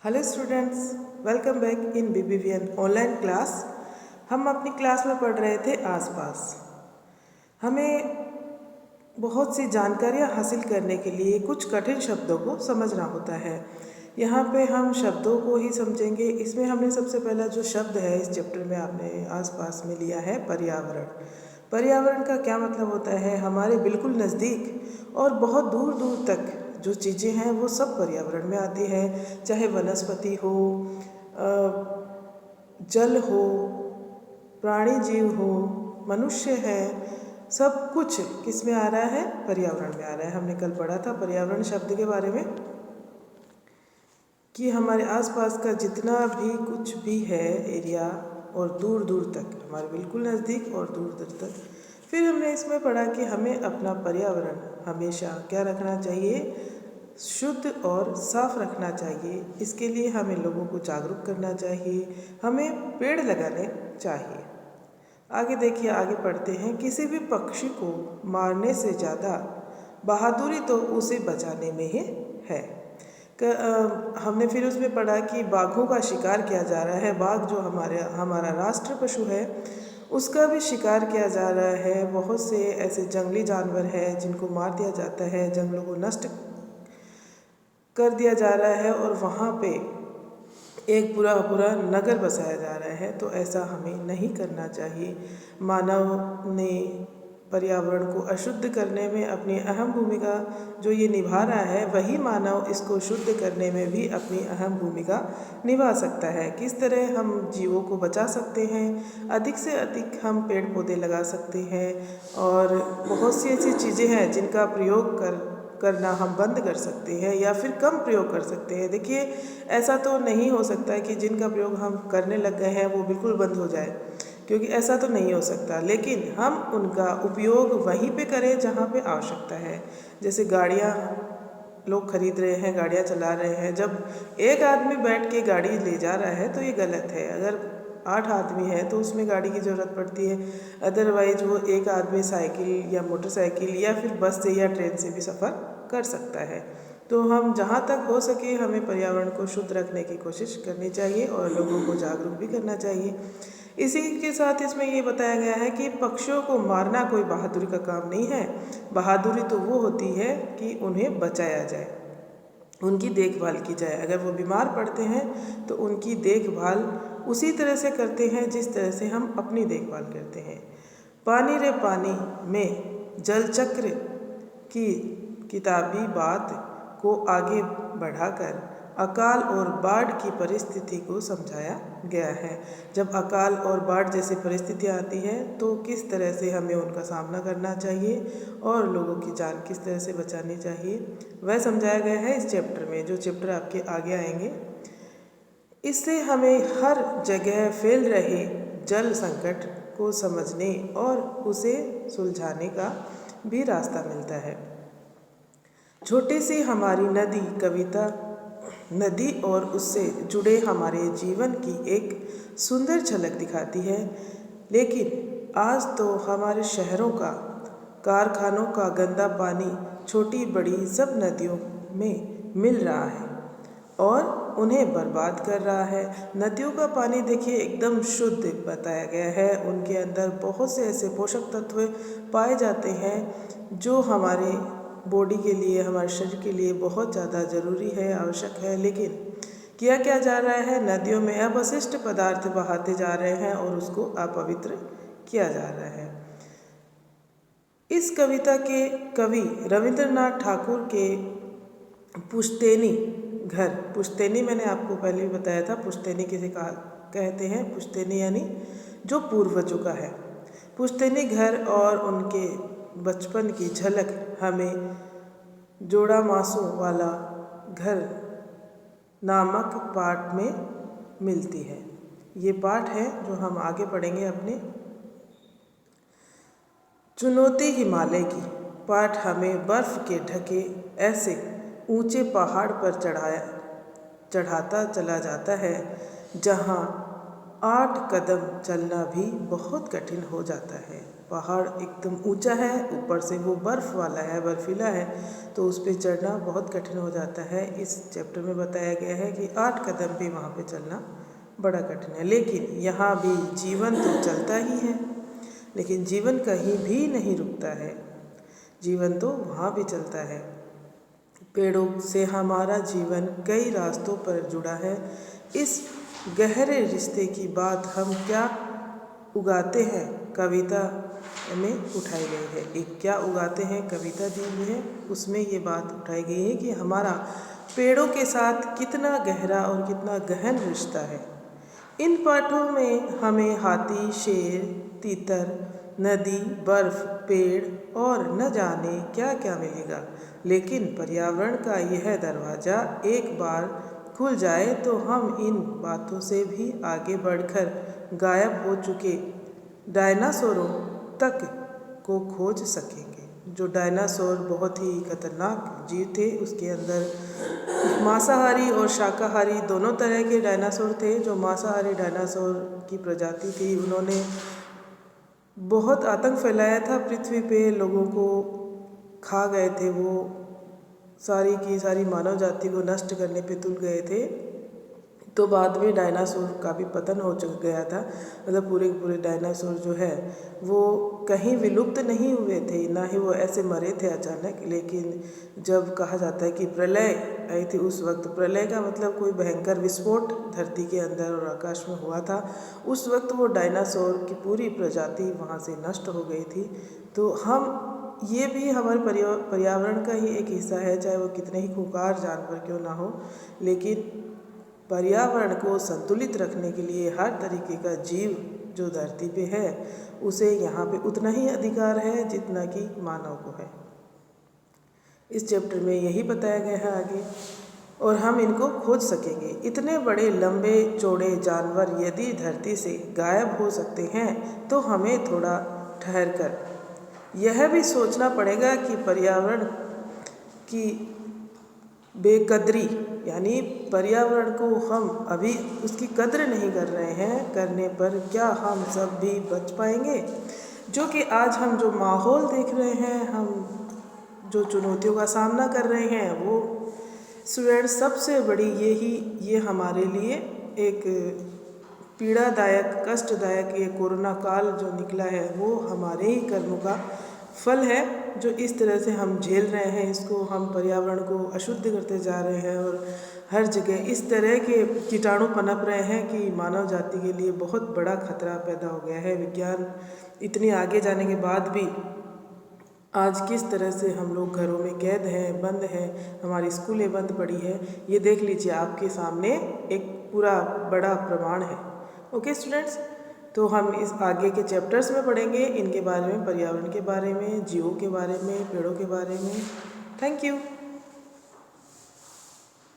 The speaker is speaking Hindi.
Hello students, welcome back in BBVN online class. हम अपनी क्लास में पढ़ रहे थे आसपास। हमें बहुत सी जानकारियाँ हासिल करने के लिए कुछ कठिन शब्दों को समझना होता है। यहाँ पे हम शब्दों को ही समझेंगे। इसमें हमने सबसे पहला जो शब्द है इस चैप्टर में आपने आसपास में लिया है पर्यावरण। पर्यावरण का क्या मतलब होता है? हमारे बिल्कुल नज़दीक और बहुत दूर दूर तक जो चीज़ें हैं वो सब पर्यावरण में आती है। चाहे वनस्पति हो, जल हो, प्राणी जीव हो, मनुष्य है, सब कुछ किस में आ रहा है? पर्यावरण में आ रहा है। हमने कल पढ़ा था पर्यावरण शब्द के बारे में कि हमारे आसपास का जितना भी कुछ भी है एरिया और दूर दूर तक, हमारे बिल्कुल नज़दीक और दूर दूर तक। फिर हमने इसमें पढ़ा कि हमें अपना पर्यावरण हमेशा क्या रखना चाहिए? शुद्ध और साफ रखना चाहिए। इसके लिए हमें लोगों को जागरूक करना चाहिए, हमें पेड़ लगाने चाहिए। आगे देखिए, आगे पढ़ते हैं। किसी भी पक्षी को मारने से ज़्यादा बहादुरी तो उसे बचाने में ही है। हमने फिर उसमें पढ़ा कि बाघों का शिकार किया जा रहा है। बाघ जो हमारा राष्ट्र पशु है, उसका भी शिकार किया जा रहा है। बहुत से ऐसे जंगली जानवर हैं जिनको मार दिया जाता है, जंगलों को नष्ट कर दिया जा रहा है और वहाँ पे एक पूरा नगर बसाया जा रहा है। तो ऐसा हमें नहीं करना चाहिए। मानव ने पर्यावरण को अशुद्ध करने में अपनी अहम भूमिका जो ये निभा रहा है, वही मानव इसको शुद्ध करने में भी अपनी अहम भूमिका निभा सकता है। किस तरह हम जीवों को बचा सकते हैं? अधिक से अधिक हम पेड़ पौधे लगा सकते हैं और बहुत सी ऐसी चीज़ें हैं जिनका प्रयोग करना हम बंद कर सकते हैं या फिर कम प्रयोग कर सकते हैं। देखिए, ऐसा तो नहीं हो सकता है कि जिनका प्रयोग हम करने लग गए हैं वो बिल्कुल बंद हो जाए, क्योंकि ऐसा तो नहीं हो सकता। लेकिन हम उनका उपयोग वहीं पे करें जहाँ पे आवश्यकता है। जैसे गाड़ियाँ लोग खरीद रहे हैं, गाड़ियाँ चला रहे हैं। जब एक आदमी बैठ के गाड़ी ले जा रहा है तो ये गलत है। अगर 8 आदमी है तो उसमें गाड़ी की ज़रूरत पड़ती है। अदरवाइज वो एक आदमी साइकिल या मोटरसाइकिल या फिर बस से या ट्रेन से भी सफ़र कर सकता है। तो हम जहाँ तक हो सके हमें पर्यावरण को शुद्ध रखने की कोशिश करनी चाहिए और लोगों को जागरूक भी करना चाहिए। इसी के साथ इसमें ये बताया गया है कि पक्षियों को मारना कोई बहादुरी का काम नहीं है। बहादुरी तो वो होती है कि उन्हें बचाया जाए, उनकी देखभाल की जाए। अगर वो बीमार पड़ते हैं तो उनकी देखभाल उसी तरह से करते हैं जिस तरह से हम अपनी देखभाल करते हैं। पानी रे पानी में जल चक्र की किताबी बात को आगे बढ़ाकर अकाल और बाढ़ की परिस्थिति को समझाया गया है। जब अकाल और बाढ़ जैसी परिस्थितियाँ आती हैं तो किस तरह से हमें उनका सामना करना चाहिए और लोगों की जान किस तरह से बचानी चाहिए, वह समझाया गया है इस चैप्टर में, जो चैप्टर आपके आगे आएंगे। इससे हमें हर जगह फैल रहे जल संकट को समझने और उसे सुलझाने का भी रास्ता मिलता है। छोटी सी हमारी नदी कविता नदी और उससे जुड़े हमारे जीवन की एक सुंदर झलक दिखाती है। लेकिन आज तो हमारे शहरों का, कारखानों का गंदा पानी छोटी बड़ी सब नदियों में मिल रहा है और उन्हें बर्बाद कर रहा है। नदियों का पानी देखिए एकदम शुद्ध बताया गया है। उनके अंदर बहुत से ऐसे पोषक तत्व पाए जाते हैं जो हमारे बॉडी के लिए, हमारे शरीर के लिए बहुत ज़्यादा ज़रूरी है, आवश्यक है। लेकिन किया क्या जा रहा है? नदियों में अपशिष्ट पदार्थ बहाते जा रहे हैं और उसको अपवित्र किया जा रहा है। इस कविता के कवि रविंद्रनाथ ठाकुर के पुश्तैनी घर, पुश्तैनी मैंने आपको पहले भी बताया था, पुश्तैनी किसे कहते हैं? पुश्तैनी यानी जो पूर्वजों का है। पुश्तैनी घर और उनके बचपन की झलक हमें जोड़ा मासों वाला घर नामक पाठ में मिलती है। ये पाठ है जो हम आगे पढ़ेंगे अपने। चुनौती हिमालय की। पाठ हमें बर्फ़ के ढके ऐसे ऊंचे पहाड़ पर चढ़ाता चला जाता है जहाँ 8 कदम चलना भी बहुत कठिन हो जाता है। पहाड़ एकदम ऊंचा है, ऊपर से वो बर्फ़ वाला है, बर्फीला है, तो उस पर चढ़ना बहुत कठिन हो जाता है। इस चैप्टर में बताया गया है कि 8 कदम भी वहाँ पे चलना बड़ा कठिन है। लेकिन यहाँ भी जीवन तो चलता ही है, लेकिन जीवन कहीं भी नहीं रुकता है, जीवन तो वहाँ भी चलता है। पेड़ों से हमारा जीवन कई रास्तों पर जुड़ा है। इस गहरे रिश्ते की बात हम क्या उगाते हैं कविता में उठाई गई है। एक क्या उगाते हैं कविता दी हुई है, उसमें ये बात उठाई गई है कि हमारा पेड़ों के साथ कितना गहरा और कितना गहन रिश्ता है। इन पाठों में हमें हाथी, शेर, तीतर, नदी, बर्फ, पेड़ और न जाने क्या क्या मिलेगा, लेकिन पर्यावरण का यह दरवाज़ा एक बार खुल जाए तो हम इन बातों से भी आगे बढ़कर गायब हो चुके डायनासोरों तक को खोज सकेंगे। जो डायनासोर बहुत ही खतरनाक जीव थे, उसके अंदर मांसाहारी और शाकाहारी दोनों तरह के डायनासोर थे। जो मांसाहारी डायनासोर की प्रजाति थी, उन्होंने बहुत आतंक फैलाया था पृथ्वी पे, लोगों को खा गए थे, वो सारी की सारी मानव जाति को नष्ट करने पे तुल गए थे। तो बाद में डायनासोर का भी पतन हो गया था, मतलब पूरे पूरे डायनासोर जो है वो कहीं विलुप्त नहीं हुए थे, ना ही वो ऐसे मरे थे अचानक। लेकिन जब कहा जाता है कि प्रलय आई थी, उस वक्त प्रलय का मतलब कोई भयंकर विस्फोट धरती के अंदर और आकाश में हुआ था, उस वक्त वो डायनासोर की पूरी प्रजाति वहाँ से नष्ट हो गई थी। तो हम ये भी हमारे पर्यावरण का ही एक हिस्सा है, चाहे वो कितने ही खूंखार जानवर क्यों ना हो, लेकिन पर्यावरण को संतुलित रखने के लिए हर तरीके का जीव जो धरती पे है उसे यहाँ पे उतना ही अधिकार है जितना कि मानव को है। इस चैप्टर में यही बताया गया है आगे, और हम इनको खोज सकेंगे। इतने बड़े लंबे चौड़े जानवर यदि धरती से गायब हो सकते हैं तो हमें थोड़ा ठहर कर यह भी सोचना पड़ेगा कि पर्यावरण की बेकदरी, यानी पर्यावरण को हम अभी उसकी कद्र नहीं कर रहे हैं, करने पर क्या हम सब भी बच पाएंगे। जो कि आज हम जो माहौल देख रहे हैं, हम जो चुनौतियों का सामना कर रहे हैं, वो स्टूडेंट सबसे बड़ी ये हमारे लिए एक पीड़ादायक, कष्टदायक ये कोरोना काल जो निकला है वो हमारे ही कर्मों का फल है। जो इस तरह से हम झेल रहे हैं, इसको हम पर्यावरण को अशुद्ध करते जा रहे हैं और हर जगह इस तरह के कीटाणु पनप रहे हैं कि मानव जाति के लिए बहुत बड़ा खतरा पैदा हो गया है। विज्ञान इतनी आगे जाने के बाद भी आज किस तरह से हम लोग घरों में कैद हैं, बंद हैं, हमारी स्कूलें बंद पड़ी है, ये देख लीजिए, आपके सामने एक पूरा बड़ा प्रमाण है। ओके स्टूडेंट्स, तो हम इस आगे के चैप्टर्स में पढ़ेंगे इनके बारे में, पर्यावरण के बारे में, जीवों के बारे में, पेड़ों के बारे में। Thank you.